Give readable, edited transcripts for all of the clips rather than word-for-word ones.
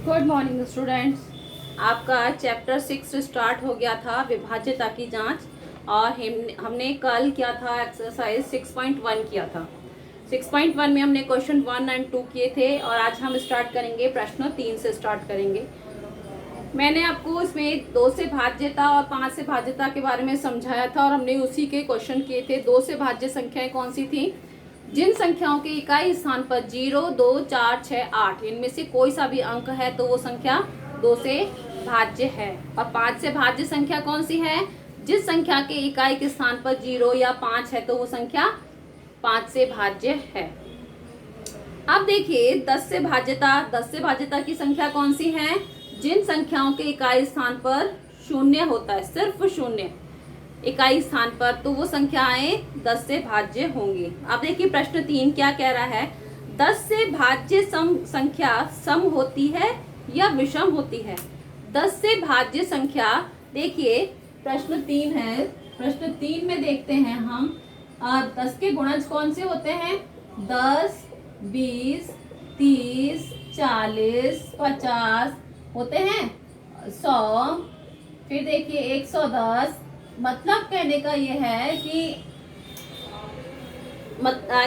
Good morning students. आपका chapter 6 start हो गया था, विभाज्यता की जांच। और हमने कल किया था एक्सरसाइज 6.1 किया था। 6.1 में हमने क्वेश्चन 1 और 2 किए थे और आज हम स्टार्ट करेंगे प्रश्न 3 से स्टार्ट करेंगे। मैंने आपको इसमें 2 से भाज्यता और 5 से भाज्यता के बारे में समझाया था और हमने उसी के क्वेश्चन किए थे। 2 से भाज्य संख्याएं कौन सी थी? जिन संख्याओं के इकाई स्थान पर 0, 2, 4, 6, 8 इनमें से कोई सा भी अंक है तो वो संख्या 2 से भाज्य है। और 5 से भाज्य संख्या कौन सी है? जिस संख्या के इकाई के स्थान पर 0 या 5 है तो वो संख्या 5 से भाज्य है। अब देखिए 10 से भाज्यता की संख्या कौन सी है? जिन संख्याओं के इकाई स्थान पर शून्य होता है, सिर्फ शून्य इकाई स्थान पर, तो वो संख्याएं 10 से भाज्य होंगी। अब देखिए प्रश्न 3 क्या कह रहा है? 10 से भाज्य संख्या सम होती है या विषम होती है? 10 से भाज्य संख्या, देखिए प्रश्न 3 है। प्रश्न 3 में देखते हैं हम 10 के गुणज कौन से होते हैं? 10, 20, 30, 40, 50 होते हैं, 100, फिर देखिए 110। मतलब कहने का ये है कि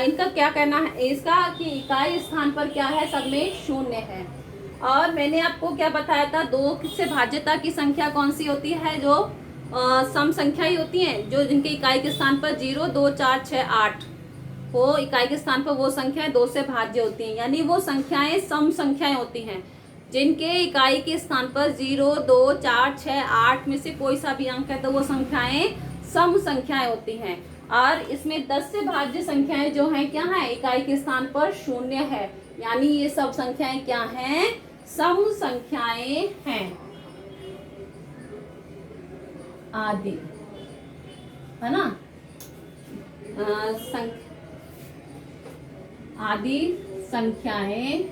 इनका क्या कहना है इसका कि इकाई स्थान पर क्या है? सब में शून्य है। और मैंने आपको क्या बताया था? 2 से भाज्यता की संख्या कौन सी होती है? जो सम संख्या ही होती हैं, जो जिनके इकाई के स्थान पर 0, 2, 4, 6, 8 वो इकाई के स्थान पर वो संख्याएं 2 से भाज्य होती हैं। यानी वो संख्याएं सम संख्याएं होती हैं जिनके इकाई के स्थान पर 0, 2, 4, 6, 8 में से कोई सा भी अंक है तो वो संख्याएं सम संख्याएं होती हैं। और इसमें 10 से भाज्य संख्याएं जो हैं क्या है? इकाई के स्थान पर शून्य है। यानी ये सब संख्याएं क्या हैं? सम संख्याएं हैं आदि, है ना? आदि संख्याएं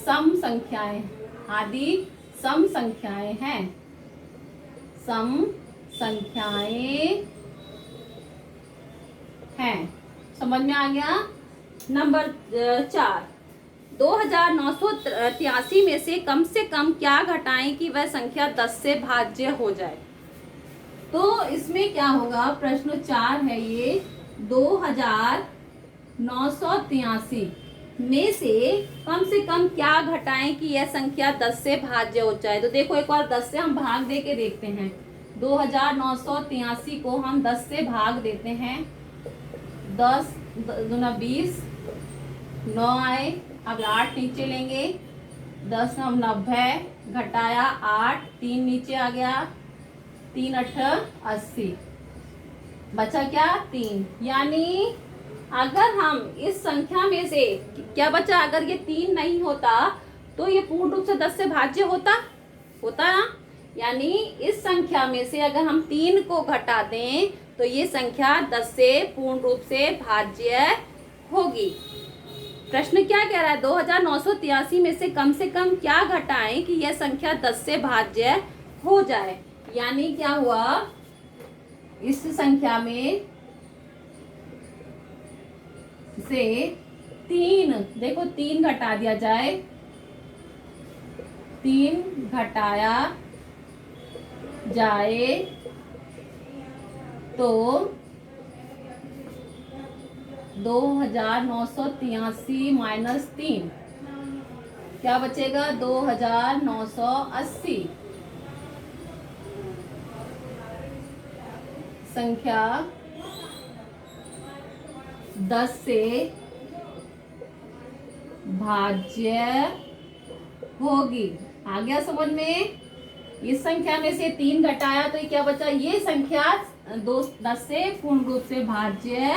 सम संख्याएं, आदि सम संख्याएं हैं। सम संख्याएं हैं। समझ में आ गया? नंबर 4, 2983 में से कम क्या घटाएं कि वह संख्या 10 से भाज्य हो जाए? तो इसमें क्या होगा? प्रश्न 4 है ये। 2983 में से कम क्या घटाएं कि यह संख्या 10 से भाज्य हो जाए? तो देखो एक बार 10 से हम भाग दे के देखते हैं। 2983 को हम 10 से भाग देते हैं। 10 दूना 20, 9 आए, अब 8 नीचे लेंगे। 10 हम 90, घटाया 8, 3 नीचे आ गया, 3 8 80, बचा क्या? 3। यानी अगर हम इस संख्या में से क्या बचा? अगर ये 3 नहीं होता तो ये पूर्ण रूप से 10 से भाज्य होता ना? यानी इस संख्या में से अगर हम 3 को घटा दें तो ये संख्या 10 से पूर्ण रूप से भाज्य होगी। प्रश्न क्या कह रहा है? 2983 में से कम क्या घटाएं कि यह संख्या 10 से भाज्य हो जाए? यानी क्या हुआ? इस संख्या में से 3, देखो 3 घटा दिया जाए, 3 घटाया जाए तो 2983 माइनस 3 क्या बचेगा? 2980। संख्या 10 से भाज्य होगी। आ गया समझ में? इस संख्या में से 3 घटाया तो ये क्या बचा? ये संख्या 10 से पूर्ण रूप से भाज्य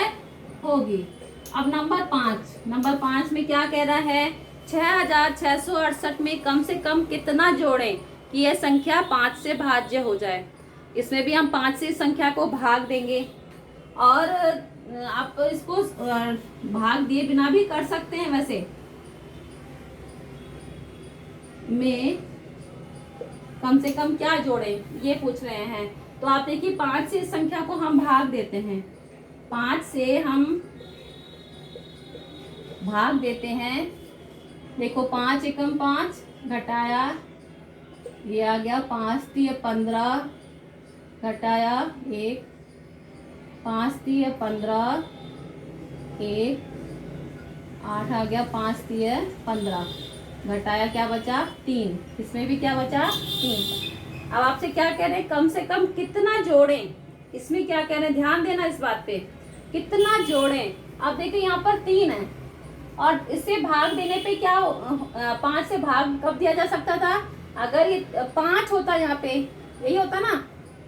होगी। अब नंबर 5 में क्या कह रहा है? 6668 में कम से कम कितना जोड़ें कि यह संख्या 5 से भाज्य हो जाए? इसमें भी हम 5 से इस संख्या को भाग देंगे और आप इसको भाग दिए बिना भी कर सकते हैं। वैसे में कम से कम क्या जोड़ें ये पूछ रहे हैं। तो आप देखिए 5 से इस संख्या को हम भाग देते हैं। 5 से हम भाग देते हैं देखो 5 एकम 5 घटाया, ये आ गया 5 3 15 घटाया 1, 5 3 15 1, 8 आ गया, 5 3 15 घटाया क्या बचा 3, इसमें भी क्या बचा 3। अब आपसे क्या कह रहे हैं, कम से कम कितना जोड़ें, इसमें क्या कह रहे हैं, ध्यान देना इस बात पे, कितना जोड़ें। अब देखिए यहाँ पर 3 है और इससे भाग देने पे क्या 5 से भाग कब दिया जा सकता था, अगर ये 5 होता यहाँ पे, यही होता ना,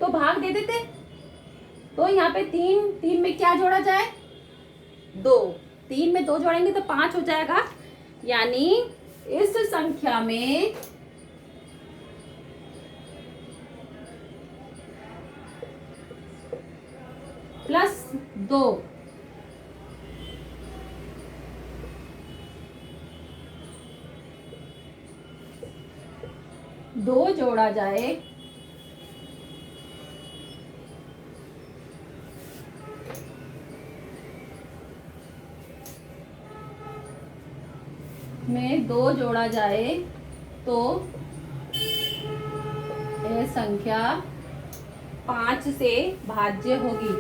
तो भाग दे देते। तो यहाँ पे 3 में क्या जोड़ा जाए 2, 3 में 2 जोड़ेंगे तो 5 हो जाएगा। यानी इस संख्या में +2 2 जोड़ा जाए में 2 जोड़ा जाए तो यह संख्या 5 से भाज्य होगी।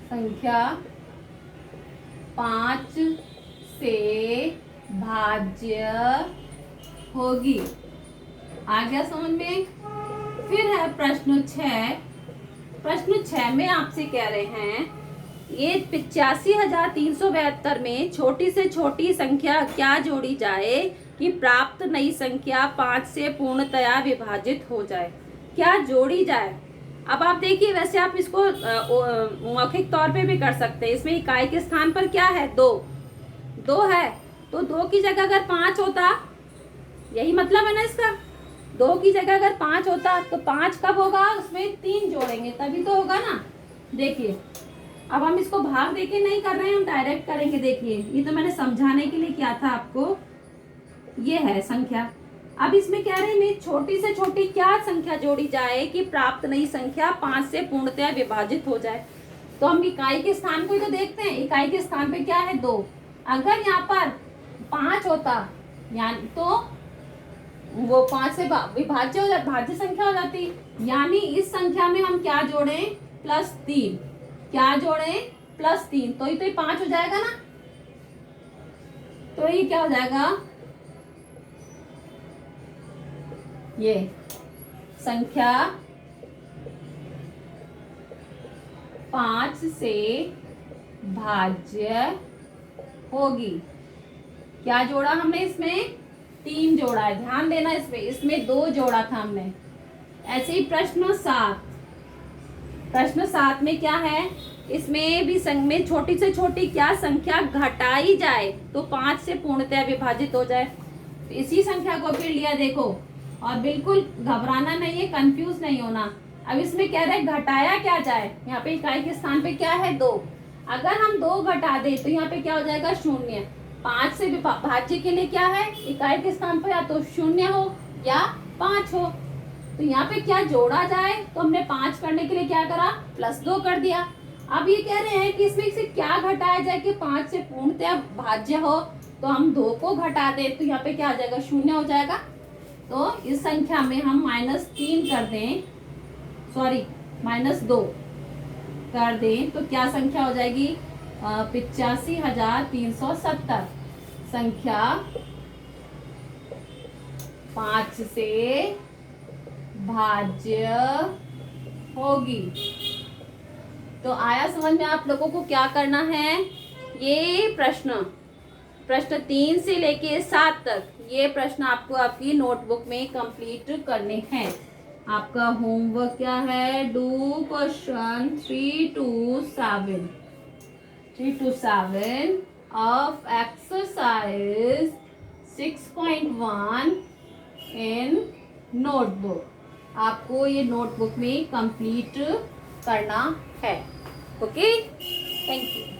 संख्या 5 से भाज्य होगी। आ गया समझ में। फिर है प्रश्न 6। प्रश्न 6 में आपसे कह रहे हैं ये 85,372 में छोटी से छोटी संख्या क्या जोड़ी जाए कि प्राप्त नई संख्या 5 से पूर्णतया विभाजित हो जाए। क्या जोड़ी जाए। अब आप देखिए, वैसे आप इसको मौखिक तौर पे भी कर सकते हैं। इसमें इकाई के स्थान पर क्या है 2 है, तो 2 की जगह अगर 5 होता, यही मतलब है ना इसका, 2 की जगह अगर 5 होता तो 5 कब होगा, उसमें 3 जोड़ेंगे तभी तो होगा ना। देखिए अब हम इसको भाग देके नहीं कर रहे हैं, हम डायरेक्ट करेंगे। देखिए ये तो मैंने समझाने के लिए किया था आपको। ये है संख्या। अब इसमें कह रहे हैं छोटी से छोटी क्या संख्या जोड़ी जाए कि प्राप्त नई संख्या 5 से पूर्णतया विभाजित हो जाए। तो हम इकाई के स्थान को ही तो देखते हैं। इकाई के स्थान पे क्या है 2। अगर यहाँ पर 5 होता यानी तो वो 5 से विभाज्य हो जाती, भाज्य संख्या हो जाती। यानी इस संख्या में हम क्या जोड़ें +3, क्या जोड़ें +3, तो ये 5 हो जाएगा ना। तो ये क्या हो जाएगा, ये संख्या 5 से भाज्य होगी। क्या जोड़ा हमने इसमें 3 जोड़ा है, ध्यान देना। इसमें 2 जोड़ा था हमने। ऐसे ही प्रश्न 7। प्रश्न 7 में क्या है, इसमें भी संग में छोटी से छोटी क्या संख्या घटाई जाए तो 5 से पूर्णतया विभाजित हो जाए। तो इसी संख्या को फिर लिया देखो, और बिल्कुल घबराना नहीं है, कंफ्यूज नहीं होना। अब इसमें कह रहे हैं घटाया क्या जाए। यहाँ पे इकाई के स्थान पे क्या है 2। अगर हम 2 घटा दे तो यहाँ पे क्या हो जाएगा 0। 5 से भाज्य के लिए क्या है, इकाई के स्थान पर या तो 0 हो या 5 हो। तो यहाँ पे क्या जोड़ा जाए, तो हमने 5 करने के लिए क्या करा +2 कर दिया। अब ये कह रहे हैं कि इसमें से क्या घटाया जाए कि 5 से पूर्णतया भाज्य हो। तो हम 2 को घटा दे तो यहाँ पे क्या आ जाएगा 0 हो जाएगा। तो इस संख्या में हम -3 कर दें, सॉरी -2 कर दें तो क्या संख्या हो जाएगी 85,370। संख्या 5 से भाज्य होगी। तो आया समझ में आप लोगों को क्या करना है। ये प्रश्न 3 से लेके 7 तक ये प्रश्न आपको आपकी नोटबुक में कंप्लीट करने हैं। आपका होमवर्क क्या है, do question 3 to 7 of exercise 6.1 in notebook. आपको ये नोटबुक में कंप्लीट करना है। Okay, thank you.